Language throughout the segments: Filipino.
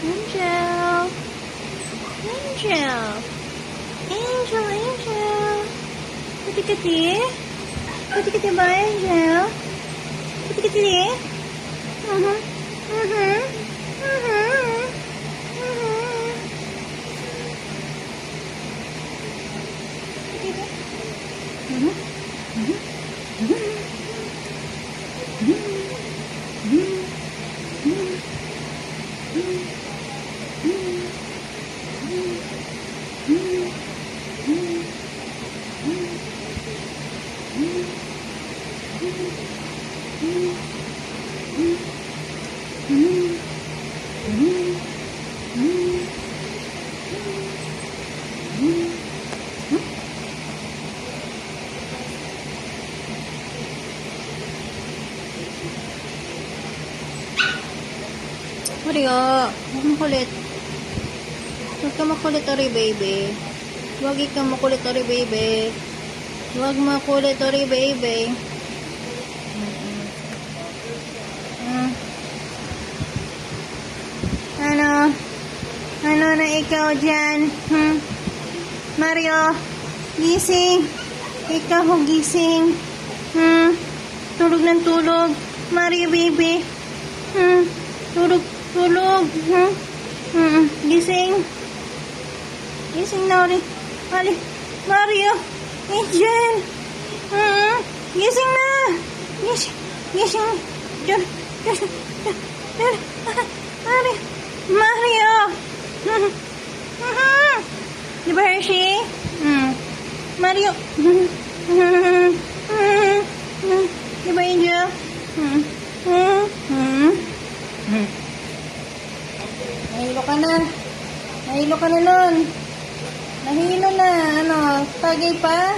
Angel. Angel. Angel, Angel. Kati-kati? Kati-kati ba, Angel? Kati-kati? Mario, huwag makulit. Huwag ka makulit, Ori, baby. Huwag ka makulit, Ori, baby. Huwag makulit, Ori, baby. Ano? Ano na ikaw dyan? Mario, gising. Ikaw ho, gising. Tulog ng tulog. Mario, baby. Tulog. Tulog. Gising. Gising na ulit. Mario. Angel. Gising na. Gising. Mario. Di ba, Hershey? Mario. Di ba, Angel? Nahilo ka na. Nahilo ka na nun. Nahilo na. Ano, tagay pa?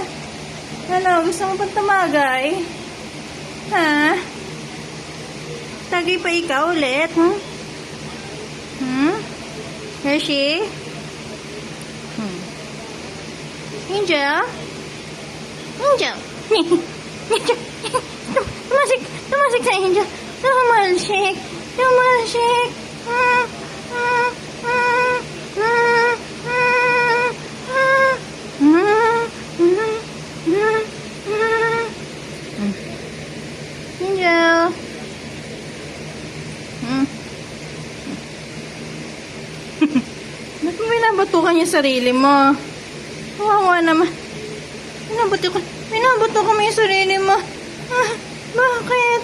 Ano, gusto mo pang tumagay? Ha? Tagay pa ikaw ulit? Hershey? Angel? Angel? Tumasik sa Angel. Tumalsik. Tumalsik. Angel. Ba't mo binabatukan yung sarili mo? Kawawa naman. Binabatukan mo yung sarili mo. Bakit?